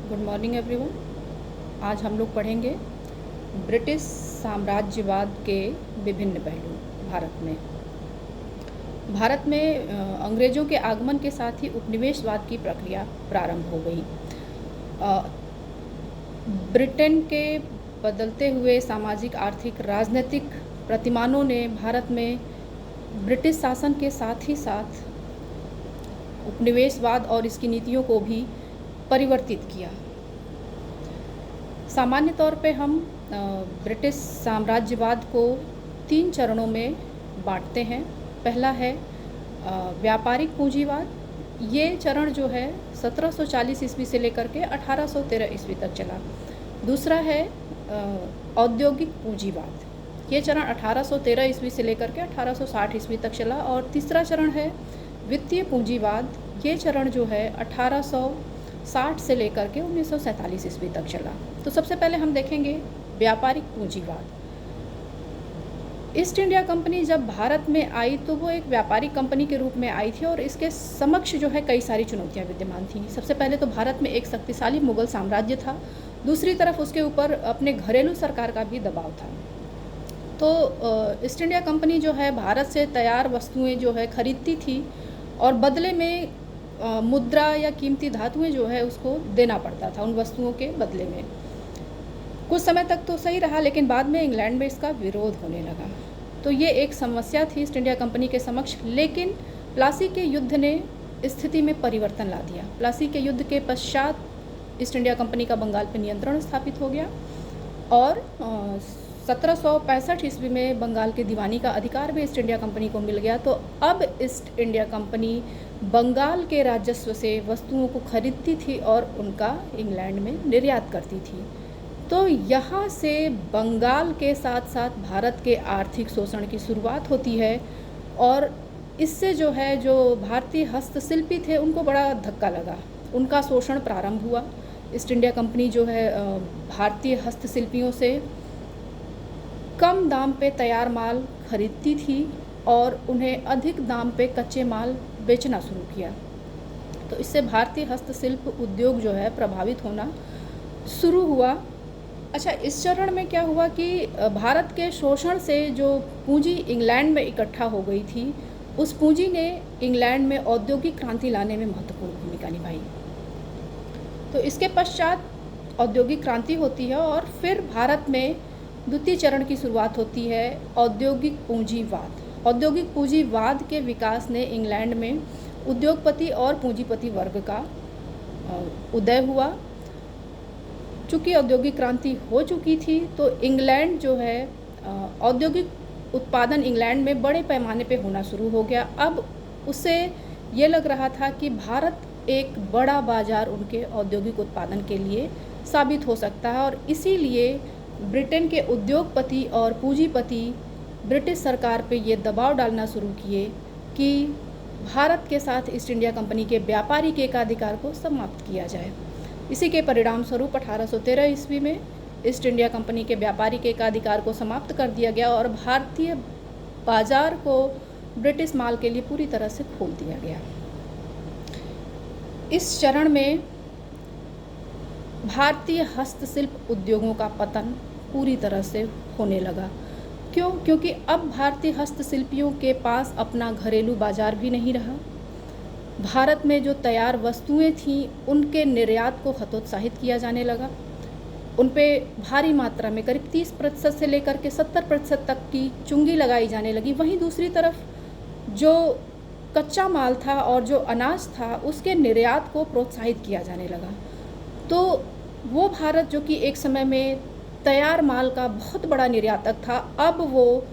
Good morning everyone. आज हम लोग पढ़ेंगे ब्रिटिश साम्राज्यवाद के विभिन्न पहलू। भारत में अंग्रेज़ों के आगमन के साथ ही उपनिवेशवाद की प्रक्रिया प्रारंभ हो गई। ब्रिटेन के बदलते हुए सामाजिक, आर्थिक, राजनीतिक प्रतिमानों ने भारत में ब्रिटिश शासन के साथ ही साथ उपनिवेशवाद और इसकी नीतियों को भी परिवर्तित किया। सामान्य तौर पे हम ब्रिटिश साम्राज्यवाद को 3 चरणों में बांटते हैं। पहला है व्यापारिक पूंजीवाद। ये चरण जो है 1740 ईस्वी से लेकर के 1813 ईस्वी तक चला। दूसरा है औद्योगिक पूंजीवाद। ये चरण 1813 ईस्वी से लेकर के 1860 ईस्वी तक चला। और तीसरा चरण है वित्तीय पूंजीवाद। ये चरण जो है 1860 से लेकर के 1947 ईस्वी तक चला। तो सबसे पहले हम देखेंगे व्यापारिक पूंजीवाद। ईस्ट इंडिया कंपनी जब भारत में आई तो वो एक व्यापारिक कंपनी के रूप में आई थी और इसके समक्ष जो है कई सारी चुनौतियां विद्यमान थीं। सबसे पहले तो भारत में एक शक्तिशाली मुगल साम्राज्य था, दूसरी तरफ उसके ऊपर अपने घरेलू सरकार का भी दबाव था। तो ईस्ट इंडिया कंपनी जो है भारत से तैयार वस्तुएं जो है खरीदती थी और बदले में मुद्रा या कीमती धातुएं जो है उसको देना पड़ता था उन वस्तुओं के बदले में। कुछ समय तक तो सही रहा, लेकिन बाद में इंग्लैंड में इसका विरोध होने लगा। तो ये एक समस्या थी ईस्ट इंडिया कंपनी के समक्ष। लेकिन प्लासी के युद्ध ने स्थिति में परिवर्तन ला दिया। प्लासी के युद्ध के पश्चात ईस्ट इंडिया कंपनी का बंगाल पर नियंत्रण स्थापित हो गया और 1765 ईस्वी में बंगाल के दीवानी का अधिकार भी ईस्ट इंडिया कंपनी को मिल गया। तो अब ईस्ट इंडिया कंपनी बंगाल के राजस्व से वस्तुओं को खरीदती थी और उनका इंग्लैंड में निर्यात करती थी। तो यहाँ से बंगाल के साथ साथ भारत के आर्थिक शोषण की शुरुआत होती है और इससे जो है जो भारतीय हस्तशिल्पी थे उनको बड़ा धक्का लगा, उनका शोषण प्रारंभ हुआ। ईस्ट इंडिया कंपनी जो है भारतीय हस्तशिल्पियों से कम दाम पे तैयार माल खरीदती थी और उन्हें अधिक दाम पे कच्चे माल बेचना शुरू किया। तो इससे भारतीय हस्तशिल्प उद्योग जो है प्रभावित होना शुरू हुआ। अच्छा, इस चरण में क्या हुआ कि भारत के शोषण से जो पूंजी इंग्लैंड में इकट्ठा हो गई थी, उस पूंजी ने इंग्लैंड में औद्योगिक क्रांति लाने में महत्वपूर्ण भूमिका निभाई। तो इसके पश्चात औद्योगिक क्रांति होती है और फिर भारत में द्वितीय चरण की शुरुआत होती है औद्योगिक पूंजीवाद। औद्योगिक पूंजीवाद के विकास ने इंग्लैंड में उद्योगपति और पूंजीपति वर्ग का उदय हुआ। चूँकि औद्योगिक क्रांति हो चुकी थी तो इंग्लैंड जो है औद्योगिक उत्पादन इंग्लैंड में बड़े पैमाने पे होना शुरू हो गया। अब उसे ये लग रहा था कि भारत एक बड़ा बाज़ार उनके औद्योगिक उत्पादन के लिए साबित हो सकता है और इसीलिए ब्रिटेन के उद्योगपति और पूंजीपति ब्रिटिश सरकार पे ये दबाव डालना शुरू किए कि भारत के साथ ईस्ट इंडिया कंपनी के व्यापारिक एकाधिकार को समाप्त किया जाए। इसी के परिणाम स्वरूप 1813 ईस्वी में ईस्ट इंडिया कंपनी के व्यापारिक एकाधिकार को समाप्त कर दिया गया और भारतीय बाजार को ब्रिटिश माल के लिए पूरी तरह से खोल दिया गया। इस चरण में भारतीय हस्तशिल्प उद्योगों का पतन पूरी तरह से होने लगा। क्यों? क्योंकि अब भारतीय हस्तशिल्पियों के पास अपना घरेलू बाजार भी नहीं रहा। भारत में जो तैयार वस्तुएं थीं उनके निर्यात को हतोत्साहित किया जाने लगा। उन पे भारी मात्रा में करीब 30% से लेकर के 70% तक की चुंगी लगाई जाने लगी। वहीं दूसरी तरफ जो कच्चा माल था और जो अनाज था उसके निर्यात को प्रोत्साहित किया जाने लगा। तो वो भारत जो कि एक समय में तैयार माल का बहुत बड़ा निर्यातक था, अब वो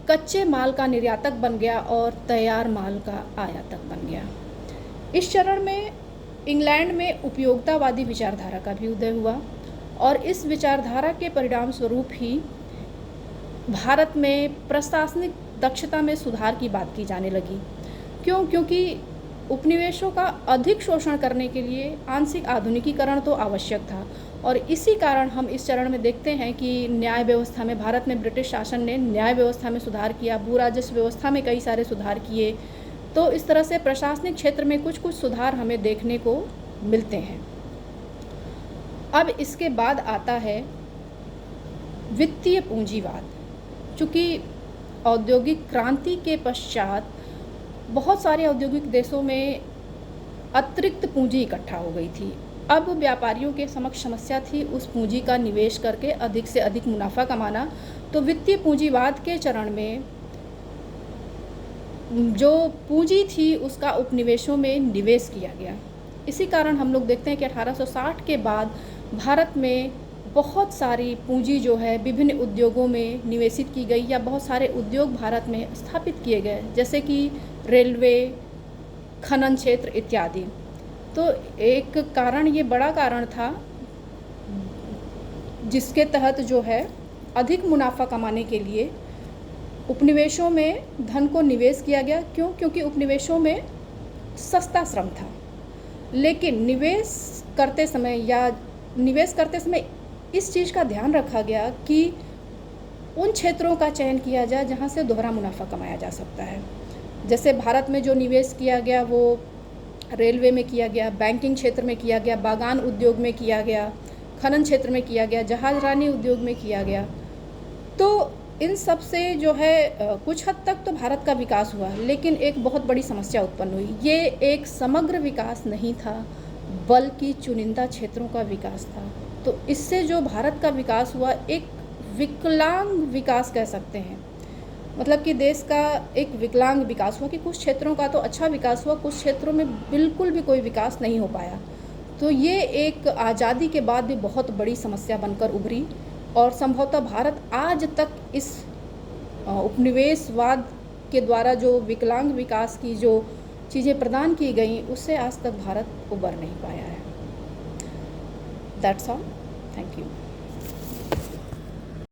कच्चे माल का निर्यातक बन गया और तैयार माल का आयातक बन गया। इस चरण में इंग्लैंड में उपयोगितावादी विचारधारा का भी उदय हुआ और इस विचारधारा के परिणाम स्वरूप ही भारत में प्रशासनिक दक्षता में सुधार की बात की जाने लगी। क्यों? क्योंकि उपनिवेशों का अधिक शोषण करने के लिए आंशिक आधुनिकीकरण तो आवश्यक था और इसी कारण हम इस चरण में देखते हैं कि न्याय व्यवस्था में भारत में ब्रिटिश शासन ने न्याय व्यवस्था में सुधार किया, भू राजस्व व्यवस्था में कई सारे सुधार किए। तो इस तरह से प्रशासनिक क्षेत्र में कुछ कुछ सुधार हमें देखने को मिलते हैं। अब इसके बाद आता है वित्तीय पूंजीवाद। चूँकि औद्योगिक क्रांति के पश्चात बहुत सारे औद्योगिक देशों में अतिरिक्त पूंजी इकट्ठा हो गई थी। अब व्यापारियों के समक्ष समस्या थी उस पूंजी का निवेश करके अधिक से अधिक मुनाफा कमाना। तो वित्तीय पूंजीवाद के चरण में जो पूंजी थी उसका उपनिवेशों में निवेश किया गया। इसी कारण हम लोग देखते हैं कि 1860 के बाद भारत में बहुत सारी पूंजी जो है विभिन्न उद्योगों में निवेशित की गई, या बहुत सारे उद्योग भारत में स्थापित किए गए, जैसे कि रेलवे, खनन क्षेत्र इत्यादि। तो एक कारण, ये बड़ा कारण था जिसके तहत जो है अधिक मुनाफा कमाने के लिए उपनिवेशों में धन को निवेश किया गया। क्यों? क्योंकि उपनिवेशों में सस्ता श्रम था। लेकिन निवेश करते समय इस चीज़ का ध्यान रखा गया कि उन क्षेत्रों का चयन किया जाए जहाँ से दोहरा मुनाफा कमाया जा सकता है। जैसे भारत में जो निवेश किया गया वो रेलवे में किया गया, बैंकिंग क्षेत्र में किया गया, बागान उद्योग में किया गया, खनन क्षेत्र में किया गया, जहाजरानी उद्योग में किया गया। तो इन सब से जो है कुछ हद तक तो भारत का विकास हुआ, लेकिन एक बहुत बड़ी समस्या उत्पन्न हुई। ये एक समग्र विकास नहीं था, बल्कि चुनिंदा क्षेत्रों का विकास था। तो इससे जो भारत का विकास हुआ, एक विकलांग विकास कह सकते हैं। मतलब कि देश का एक विकलांग विकास हुआ कि कुछ क्षेत्रों का तो अच्छा विकास हुआ, कुछ क्षेत्रों में बिल्कुल भी कोई विकास नहीं हो पाया। तो ये एक आज़ादी के बाद भी बहुत बड़ी समस्या बनकर उभरी, और संभवतः भारत आज तक इस उपनिवेशवाद के द्वारा जो विकलांग विकास की जो चीज़ें प्रदान की गई, उससे आज तक भारत उबर नहीं पाया है। That's all. Thank you.